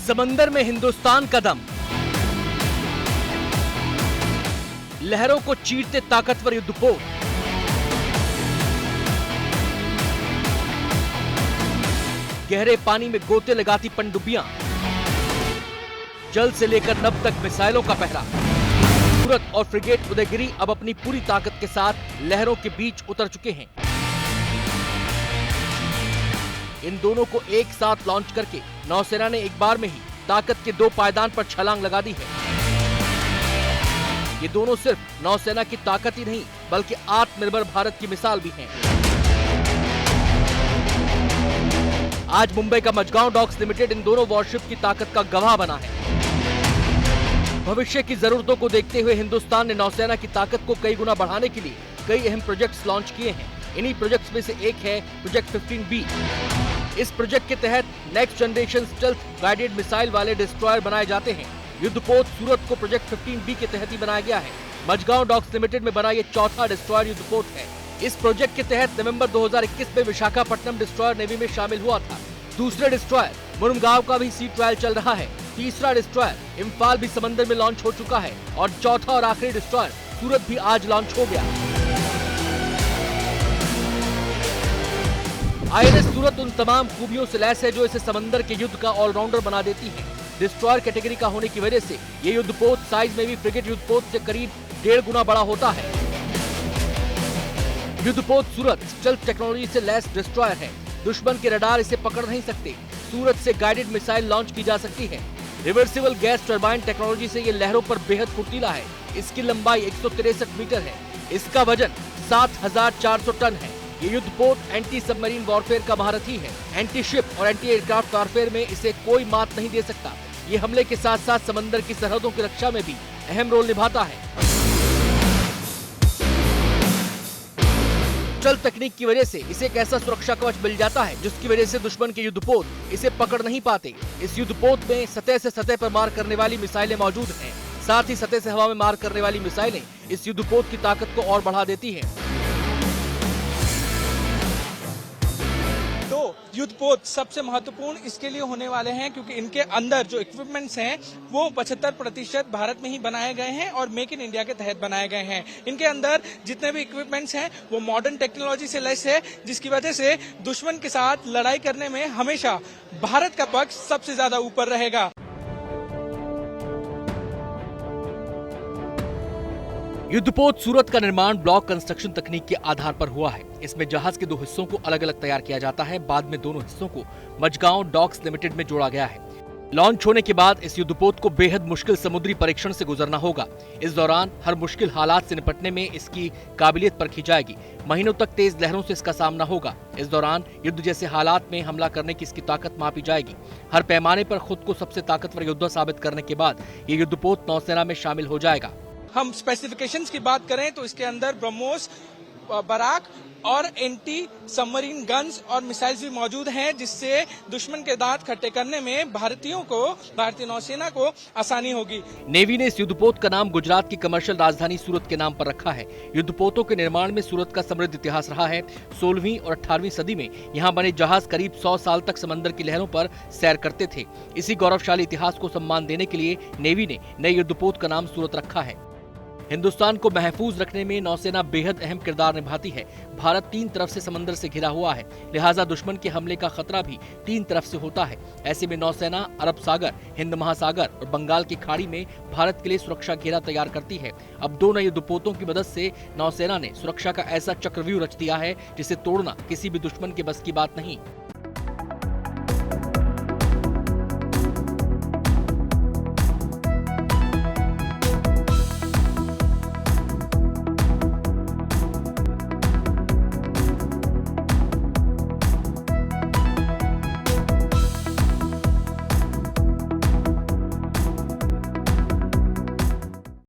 समंदर में हिंदुस्तान का दम, लहरों को चीरते ताकतवर युद्धपोत, गहरे पानी में गोते लगाती पनडुब्बियां, जल से लेकर नभ तक मिसाइलों का पहरा। सूरत और फ्रिगेट उदयगिरी अब अपनी पूरी ताकत के साथ लहरों के बीच उतर चुके हैं। इन दोनों को एक साथ लॉन्च करके नौसेना ने एक बार में ही ताकत के 2 पायदान पर छलांग लगा दी है। ये दोनों सिर्फ नौसेना की ताकत ही नहीं बल्कि आत्मनिर्भर भारत की मिसाल भी हैं। आज मुंबई का मझगांव डॉक्स लिमिटेड इन दोनों वॉरशिप की ताकत का गवाह बना है। भविष्य की जरूरतों को देखते हुए हिंदुस्तान ने नौसेना की ताकत को कई गुना बढ़ाने के लिए कई अहम प्रोजेक्ट्स लॉन्च किए हैं। इन्हीं प्रोजेक्ट्स में से एक है प्रोजेक्ट 15B। इस प्रोजेक्ट के तहत next generation stealth guided missile वाले डिस्ट्रॉयर बनाए जाते हैं। युद्धपोत सूरत को प्रोजेक्ट 15B के तहत ही बनाया गया है। मझगांव डॉक्स लिमिटेड में बना ये चौथा डिस्ट्रॉयर युद्धपोत है। इस प्रोजेक्ट के तहत नवंबर 2021 में विशाखापट्टनम डिस्ट्रॉयर नेवी में शामिल हुआ था। दूसरे डिस्ट्रॉयर मुरमुगांव का भी सी ट्रायल चल रहा है। तीसरा डिस्ट्रॉयर इम्फाल भी समंदर में लॉन्च हो चुका है और चौथा और आखिरी डिस्ट्रॉयर सूरत भी आज लॉन्च हो गया। आईएनएस सूरत उन तमाम खूबियों से लैस है जो इसे समंदर के युद्ध का ऑलराउंडर बना देती है। डिस्ट्रॉयर कैटेगरी का होने की वजह से ये युद्धपोत साइज में भी फ्रिगेट युद्धपोत से करीब 1.5 गुना बड़ा होता है। युद्धपोत सूरत स्टेल्थ टेक्नोलॉजी से लैस डिस्ट्रॉयर है। दुश्मन के रडार इसे पकड़ नहीं सकते। सूरत से गाइडेड मिसाइल लॉन्च की जा सकती है। रिवर्सिबल गैस टरबाइन टेक्नोलॉजी से ये लहरों पर बेहद फुर्तीला है। इसकी लंबाई 163 मीटर है। इसका वजन 7,400 टन है। ये युद्धपोत एंटी सबमरीन वॉरफेयर का महारथी है। एंटी शिप और एंटी एयरक्राफ्ट वॉरफेयर में इसे कोई मात नहीं दे सकता। ये हमले के साथ साथ समंदर की सरहदों की रक्षा में भी अहम रोल निभाता है। चल तकनीक की वजह से इसे एक ऐसा सुरक्षा कवच मिल जाता है जिसकी वजह से दुश्मन के युद्धपोत इसे पकड़ नहीं पाते। इस युद्धपोत में सतह से सतह पर मार करने वाली मिसाइलें मौजूद हैं। साथ ही सतह से हवा में मार करने वाली मिसाइलें इस युद्धपोत की ताकत को और बढ़ा देती हैं। तो युद्धपोत सबसे महत्वपूर्ण इसके लिए होने वाले हैं क्योंकि इनके अंदर जो इक्विपमेंट्स हैं वो 75% भारत में ही बनाए गए हैं और मेक इन इंडिया के तहत बनाए गए हैं। इनके अंदर जितने भी इक्विपमेंट्स हैं वो मॉडर्न टेक्नोलॉजी से लैस है, जिसकी वजह से दुश्मन के साथ लड़ाई करने में हमेशा भारत का पक्ष सबसे ज्यादा ऊपर रहेगा। युद्धपोत सूरत का निर्माण ब्लॉक कंस्ट्रक्शन तकनीक के आधार पर हुआ है। इसमें जहाज के 2 हिस्सों को अलग अलग तैयार किया जाता है। बाद में दोनों हिस्सों को मझगांव डॉक्स लिमिटेड में जोड़ा गया है। लॉन्च होने के बाद इस युद्धपोत को बेहद मुश्किल समुद्री परीक्षण से गुजरना होगा। इस दौरान हर मुश्किल हालात से निपटने में इसकी काबिलियत परखी जाएगी। महीनों तक तेज लहरों से इसका सामना होगा। इस दौरान युद्ध जैसे हालात में हमला करने की इसकी ताकत मापी जाएगी। हर पैमाने पर खुद को सबसे ताकतवर योद्धा साबित करने के बाद ये युद्धपोत नौसेना में शामिल हो जाएगा। हम स्पेसिफिकेशंस की बात करें तो इसके अंदर ब्रह्मोस, बराक और एंटी सबमरीन गन्स और मिसाइल्स भी मौजूद हैं, जिससे दुश्मन के दांत खट्टे करने में भारतीय नौसेना को आसानी होगी। नेवी ने इस युद्धपोत का नाम गुजरात की कमर्शियल राजधानी सूरत के नाम पर रखा है। युद्धपोतों के निर्माण में सूरत का समृद्ध इतिहास रहा है। 16वीं और 18वीं सदी में यहाँ बने जहाज करीब 100 साल तक समंदर की लहरों पर सैर करते थे। इसी गौरवशाली इतिहास को सम्मान देने के लिए नेवी ने नए युद्धपोत का नाम सूरत रखा है। हिंदुस्तान को महफूज रखने में नौसेना बेहद अहम किरदार निभाती है। भारत 3 तरफ से समंदर से घिरा हुआ है, लिहाजा दुश्मन के हमले का खतरा भी 3 तरफ से होता है। ऐसे में नौसेना अरब सागर, हिंद महासागर और बंगाल की खाड़ी में भारत के लिए सुरक्षा घेरा तैयार करती है। अब 2 नए युद्धपोतों की मदद से नौसेना ने सुरक्षा का ऐसा चक्रव्यूह रच दिया है जिसे तोड़ना किसी भी दुश्मन के बस की बात नहीं।